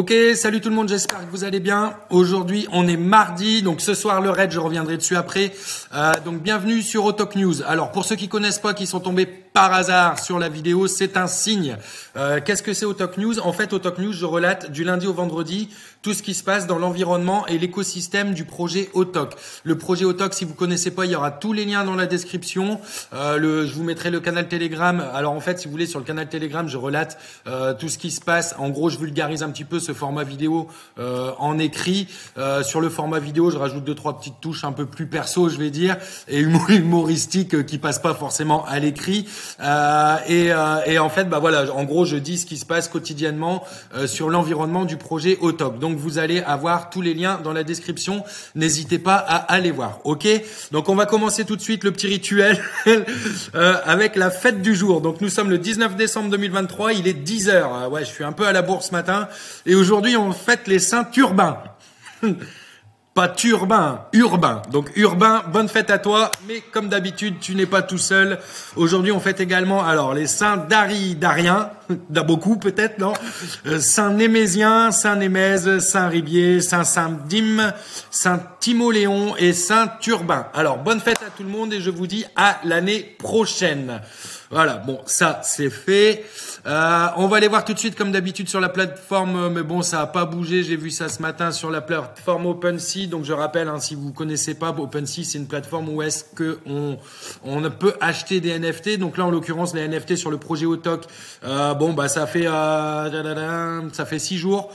Ok, salut tout le monde, j'espère que vous allez bien. Aujourd'hui, on est mardi, donc ce soir le raid, je reviendrai dessus après. Donc bienvenue sur Otok News. Alors pour ceux qui connaissent pas, qui sont tombés par hasard sur la vidéo, c'est un signe. Qu'est-ce que c'est Otok News? En fait, Otok News, je relate du lundi au vendredi tout ce qui se passe dans l'environnement et l'écosystème du projet Otok. Le projet Otok, si vous connaissez pas, il y aura tous les liens dans la description. Je vous mettrai le canal Telegram. Alors en fait, si vous voulez, sur le canal Telegram, je relate tout ce qui se passe. En gros, je vulgarise un petit peu ce format vidéo en écrit. Sur le format vidéo, je rajoute 2-3 petites touches un peu plus perso, je vais dire, et humoristiques qui passent pas forcément à l'écrit. Et en fait, bah voilà, en gros, je dis ce qui se passe quotidiennement sur l'environnement du projet Otok. Donc vous allez avoir tous les liens dans la description. N'hésitez pas à aller voir. Ok. Donc on va commencer tout de suite le petit rituel avec la fête du jour. Donc nous sommes le 19 décembre 2023. Il est 10h. Ouais, je suis un peu à la bourre ce matin. Et aujourd'hui, on fête les saints urbains. Pas turbin, urbain. Donc urbain, bonne fête à toi. Mais comme d'habitude, tu n'es pas tout seul. Aujourd'hui, on fête également alors les saints Darien, beaucoup peut-être, non? Saint Némésien, Saint Némèse, Saint Ribier, Saint Saint-Dime, Saint Timoléon et Saint Urbain. Alors bonne fête à tout le monde et je vous dis à l'année prochaine. Voilà, bon, ça c'est fait. On va aller voir tout de suite comme d'habitude sur la plateforme, mais bon, ça a pas bougé. J'ai vu ça ce matin sur la plateforme OpenSea. Donc je rappelle, hein, si vous connaissez pas, OpenSea c'est une plateforme où est-ce que on peut acheter des NFT. Donc là, en l'occurrence, les NFT sur le projet Otok, bon bah ça fait 6 jours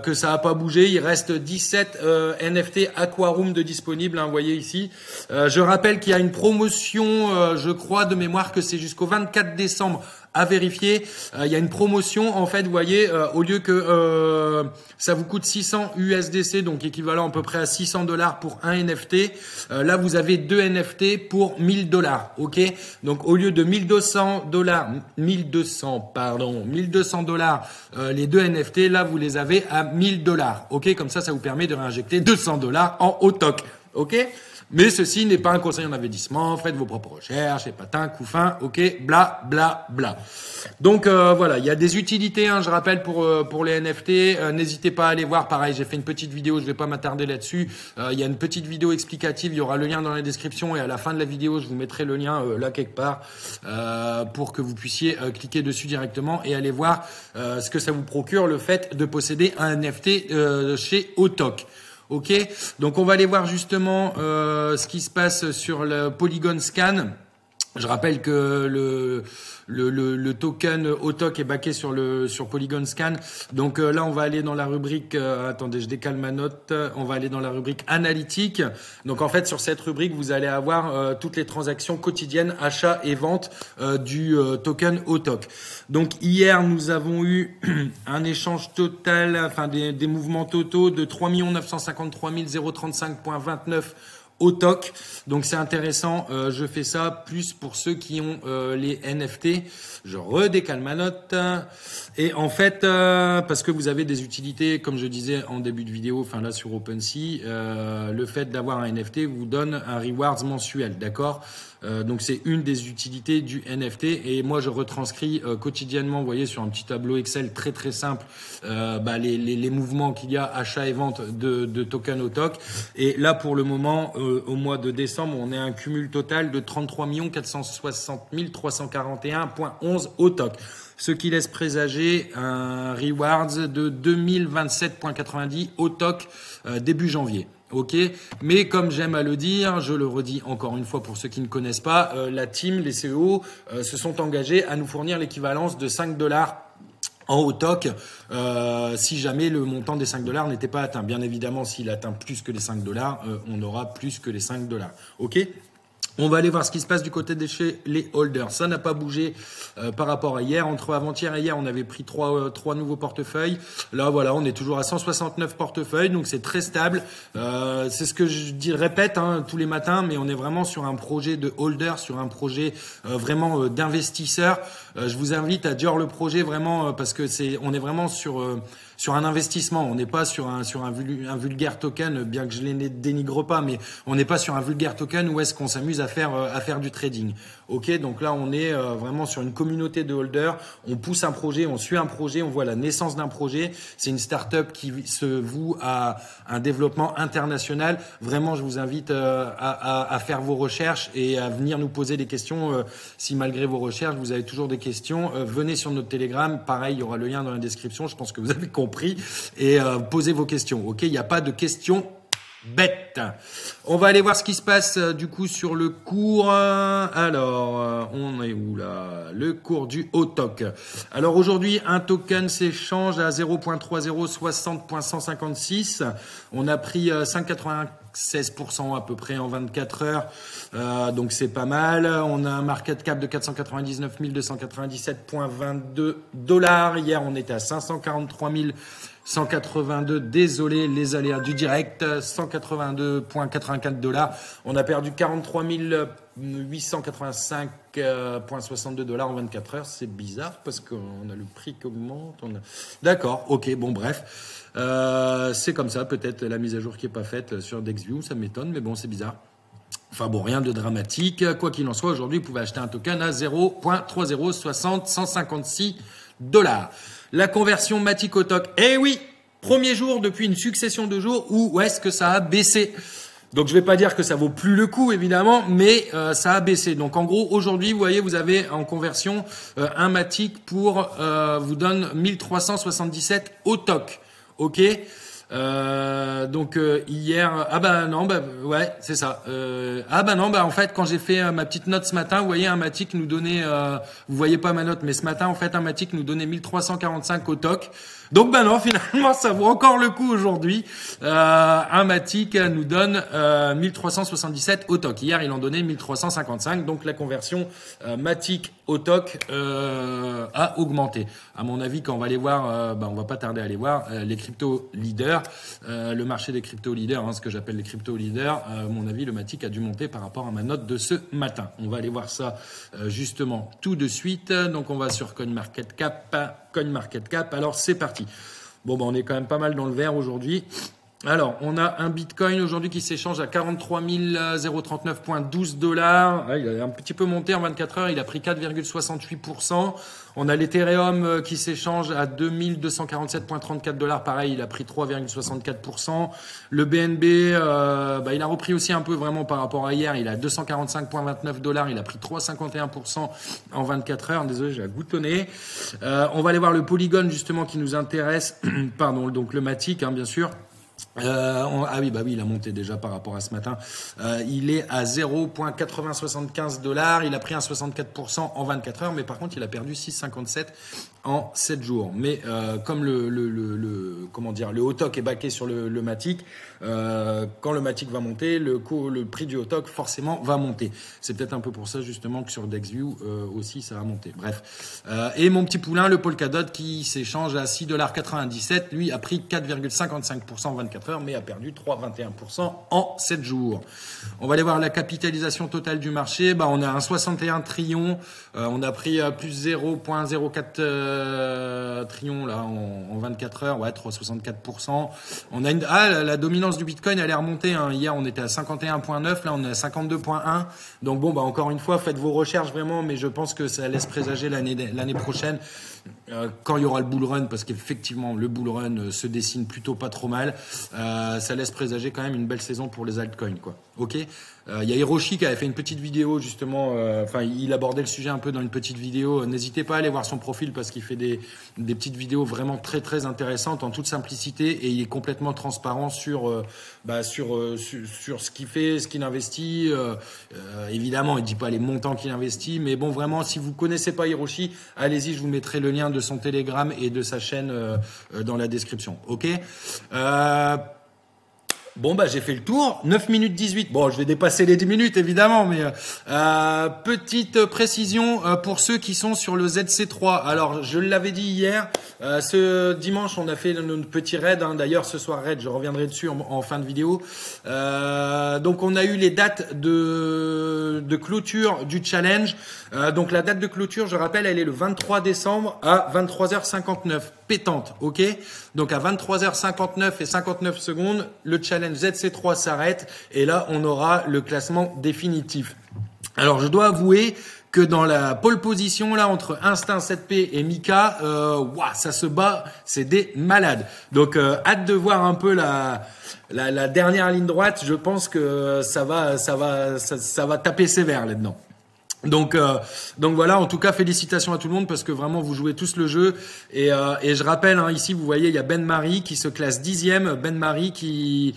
que ça a pas bougé. Il reste 17 NFT Aquaroom de disponibles, hein, vous voyez ici. Je rappelle qu'il y a une promotion, je crois de mémoire que c'est jusqu'au 24 décembre à vérifier. Il y a une promotion, en fait, vous voyez, au lieu que ça vous coûte 600 USDC, donc équivalent à peu près à 600 $ pour un NFT, là vous avez 2 NFT pour 1000 $, ok? Donc au lieu de 1200 $, les 2 NFT, là vous les avez à 1000 $, ok? Comme ça vous permet de réinjecter 200 $ en Otok, ok? Mais ceci n'est pas un conseil en investissement, faites vos propres recherches, et patins, couffins, ok, bla, bla, bla. Donc voilà, il y a des utilités, hein, je rappelle, pour les NFT. N'hésitez pas à aller voir, pareil, j'ai fait une petite vidéo, je vais pas m'attarder là-dessus. Il y a une petite vidéo explicative, il y aura le lien dans la description et à la fin de la vidéo, je vous mettrai le lien là quelque part pour que vous puissiez cliquer dessus directement et aller voir ce que ça vous procure, le fait de posséder un NFT chez Otok. Ok, donc on va aller voir justement ce qui se passe sur le Polygon Scan. Je rappelle que le token Otok est backé sur Polygon Scan. Donc là, on va aller dans la rubrique. Attendez, je décale ma note. On va aller dans la rubrique analytique. Donc en fait, sur cette rubrique, vous allez avoir toutes les transactions quotidiennes, achats et ventes du token Otok. Donc hier, nous avons eu un échange total, enfin des mouvements totaux de 3 953 035,29 Otok. Donc c'est intéressant, je fais ça plus pour ceux qui ont les NFT. Je redécale ma note. Et en fait, parce que vous avez des utilités, comme je disais en début de vidéo, enfin là sur OpenSea, le fait d'avoir un NFT vous donne un rewards mensuel, d'accord? Donc c'est une des utilités du NFT et moi je retranscris quotidiennement, vous voyez, sur un petit tableau Excel très très simple les mouvements qu'il y a, achat et vente de token Otok. Et là pour le moment, au mois de décembre, on est à un cumul total de 33 460 341,11 Otok. Ce qui laisse présager un rewards de 2027,90 Otok début janvier. Ok, mais comme j'aime à le dire, je le redis encore une fois pour ceux qui ne connaissent pas, la team, les CEO se sont engagés à nous fournir l'équivalence de 5 $ en Otok si jamais le montant des 5 $ n'était pas atteint. Bien évidemment, s'il atteint plus que les 5 $, on aura plus que les 5 $. Ok. On va aller voir ce qui se passe du côté de chez les holders. Ça n'a pas bougé par rapport à hier. Entre avant-hier et hier, on avait pris trois nouveaux portefeuilles. Là, voilà, on est toujours à 169 portefeuilles, donc c'est très stable. C'est ce que je répète tous les matins, mais on est vraiment sur un projet de holder, sur un projet vraiment d'investisseur. Je vous invite à dire le projet vraiment parce que on est vraiment sur sur un investissement. On n'est pas sur un vulgaire token, bien que je les dénigre pas, mais on n'est pas sur un vulgaire token où est-ce qu'on s'amuse à faire du trading. Ok, donc là on est vraiment sur une communauté de holders. On pousse un projet, on suit un projet, on voit la naissance d'un projet. C'est une start-up qui se voue à un développement international. Vraiment, je vous invite à faire vos recherches et à venir nous poser des questions. Si malgré vos recherches, vous avez toujours des questions, venez sur notre Telegram. Pareil, il y aura le lien dans la description. Je pense que vous avez compris. Et posez vos questions. Ok, il n'y a pas de questions bêtes. On va aller voir ce qui se passe du coup sur le cours. Alors, on est où là? Le cours du Autok. Alors aujourd'hui, un token s'échange à 0.3060.156. On a pris 5,96% à peu près en 24 heures. Donc c'est pas mal. On a un market cap de 499 297,22 $. Hier, on était à 543 182, désolé, les aléas du direct, 182,84 $. On a perdu 43 885,62 $ en 24 heures. C'est bizarre parce qu'on a le prix qui augmente. D'accord, ok, bon bref. C'est comme ça, peut-être la mise à jour qui n'est pas faite sur DexView, ça m'étonne, mais bon, c'est bizarre. Enfin bon, rien de dramatique. Quoi qu'il en soit, aujourd'hui, vous pouvez acheter un token à 0.3060 $. La conversion Matic Autok. Eh oui, premier jour depuis une succession de jours où est-ce que ça a baissé. Donc je vais pas dire que ça vaut plus le coup évidemment, mais ça a baissé. Donc en gros aujourd'hui, vous voyez, vous avez en conversion un Matic pour vous donne 1377 Autok. Ok. Donc hier, ah bah non, bah ouais, c'est ça. Ah bah non, bah en fait quand j'ai fait ma petite note ce matin, vous voyez un Matic nous donnait, vous voyez pas ma note, mais ce matin en fait un Matic nous donnait 1345 Autok. Donc bah non, finalement ça vaut encore le coup aujourd'hui. Un Matic nous donne 1377 Autok. Hier il en donnait 1355, donc la conversion Matic Autok a augmenté. À mon avis, quand on va aller voir, on va pas tarder à aller voir les crypto leaders, le marché des crypto leaders, ce que j'appelle les crypto leaders. À mon avis, le Matic a dû monter par rapport à ma note de ce matin. On va aller voir ça justement tout de suite. Donc on va sur CoinMarketCap. Alors c'est parti. Bon, on est quand même pas mal dans le vert aujourd'hui. Alors, on a un Bitcoin aujourd'hui qui s'échange à 43 039,12 $. Il a un petit peu monté en 24 heures. Il a pris 4,68%. On a l'Ethereum qui s'échange à 2247,34 $. Pareil, il a pris 3,64%. Le BNB, il a repris aussi un peu vraiment par rapport à hier. Il a 245,29 $. Il a pris 3,51% en 24 heures. Désolé, j'ai goutonné. On va aller voir le Polygon justement qui nous intéresse. Pardon, donc le Matic, bien sûr. Il a monté déjà par rapport à ce matin. Il est à 0,8075 $. Il a pris un 64% en 24 heures, mais par contre, il a perdu 6,57 en 7 jours. Mais comme le Autok est backé sur le Matic, quand le Matic va monter, le prix du Autok forcément va monter. C'est peut-être un peu pour ça justement que sur DexView aussi ça va monter. Bref. Et mon petit poulain, le Polkadot, qui s'échange à 6,97 $, lui a pris 4,55% en 24 heures, mais a perdu 3,21% en 7 jours. On va aller voir la capitalisation totale du marché. On a un 61 trillions. On a pris plus 0,04 trillions là en 24 heures. Ouais, 3,64%. On a la dominance du Bitcoin, elle est remontée. Hier, on était à 51,9. Là, on est à 52,1. Donc encore une fois, faites vos recherches vraiment, mais je pense que ça laisse présager l'année prochaine. Quand il y aura le bull run, parce qu'effectivement le bull run se dessine plutôt pas trop mal, ça laisse présager quand même une belle saison pour les altcoins, quoi. Ok. Il y a Hiroshi qui avait fait une petite vidéo justement, il abordait le sujet un peu dans une petite vidéo. N'hésitez pas à aller voir son profil parce qu'il fait des petites vidéos vraiment très très intéressantes en toute simplicité et il est complètement transparent sur ce qu'il fait, ce qu'il investit. Évidemment, il dit pas les montants qu'il investit, mais bon, vraiment, si vous connaissez pas Hiroshi, allez-y, je vous mettrai le lien de son Telegram et de sa chaîne dans la description. Ok. J'ai fait le tour, 9 minutes 18. Bon, je vais dépasser les 10 minutes, évidemment, mais petite précision pour ceux qui sont sur le ZC3. Alors, je l'avais dit hier, ce dimanche, on a fait notre petit raid. D'ailleurs, ce soir, raid, je reviendrai dessus en fin de vidéo. Donc, on a eu les dates de clôture du challenge. Donc, la date de clôture, je rappelle, elle est le 23 décembre à 23h59. pétante, ok? Donc à 23h59 et 59 secondes, le challenge ZC3 s'arrête et là on aura le classement définitif. Alors je dois avouer que dans la pole position là entre Instinct 7P et Mika, ça se bat, c'est des malades. Donc hâte de voir un peu la dernière ligne droite. Je pense que ça va taper sévère là-dedans. Donc voilà, en tout cas félicitations à tout le monde parce que vraiment vous jouez tous le jeu et je rappelle ici vous voyez il y a Ben Marie qui se classe 10e, Ben Marie qui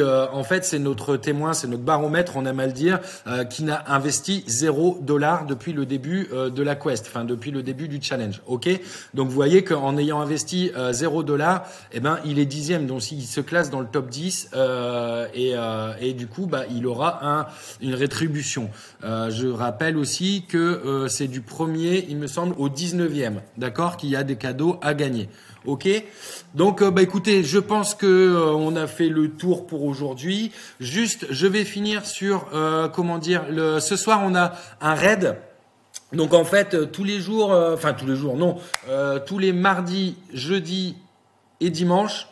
en fait c'est notre témoin, c'est notre baromètre on aime à le dire, qui n'a investi $0 depuis le début de la quest, enfin depuis le début du challenge, ok. Donc vous voyez qu'en ayant investi $0, eh ben il est 10e, donc il se classe dans le top 10 et du coup il aura une rétribution. Je rappelle aussi que c'est du 1er, il me semble, au 19e, d'accord, qu'il y a des cadeaux à gagner. Ok, donc écoutez, je pense que on a fait le tour pour aujourd'hui. Juste, je vais finir sur ce soir on a un raid. Donc en fait tous les jours, tous les mardis, jeudis et dimanche,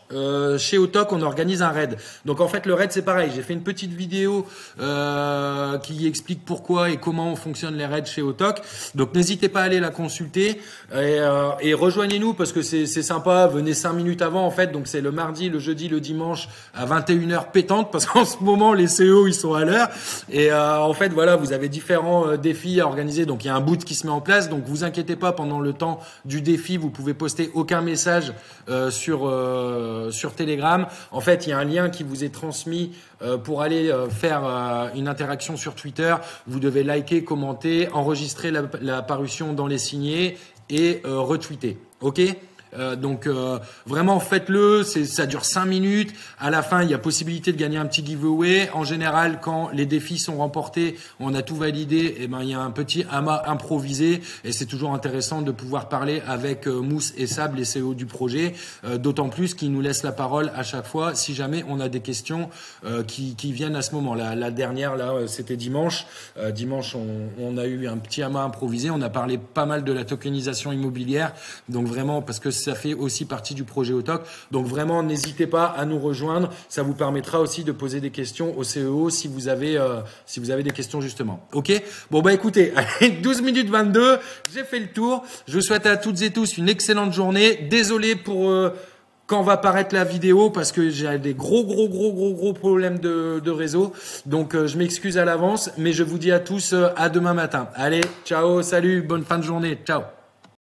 chez Otok, on organise un raid. Donc en fait, le raid, c'est pareil. J'ai fait une petite vidéo qui explique pourquoi et comment fonctionnent les raids chez Otok. Donc n'hésitez pas à aller la consulter et rejoignez-nous parce que c'est sympa. Venez 5 minutes avant en fait. Donc c'est le mardi, le jeudi, le dimanche à 21h pétante parce qu'en ce moment les CEO ils sont à l'heure. Et en fait voilà, vous avez différents défis à organiser. Donc il y a un boot qui se met en place. Donc vous inquiétez pas, pendant le temps du défi, vous pouvez poster aucun message sur Telegram. En fait, il y a un lien qui vous est transmis pour aller faire une interaction sur Twitter. Vous devez liker, commenter, enregistrer la parution dans les signés et retweeter. Ok ? Donc vraiment faites-le, ça dure 5 minutes. À la fin, il y a possibilité de gagner un petit giveaway. En général, quand les défis sont remportés, on a tout validé, et il y a un petit amas improvisé et c'est toujours intéressant de pouvoir parler avec Mousse et Sab, les CEO du projet, d'autant plus qu'ils nous laissent la parole à chaque fois si jamais on a des questions qui viennent à ce moment. La dernière là, c'était dimanche. Dimanche, on a eu un petit amas improvisé, on a parlé pas mal de la tokenisation immobilière. Donc vraiment parce que ça fait aussi partie du projet Otok. Donc vraiment, n'hésitez pas à nous rejoindre. Ça vous permettra aussi de poser des questions au CEO si vous avez des questions justement. Ok ? Bon écoutez, allez, 12 minutes 22, j'ai fait le tour. Je vous souhaite à toutes et tous une excellente journée. Désolé pour quand va paraître la vidéo parce que j'ai des gros problèmes de réseau. Donc je m'excuse à l'avance, mais je vous dis à tous à demain matin. Allez, ciao, salut, bonne fin de journée. Ciao.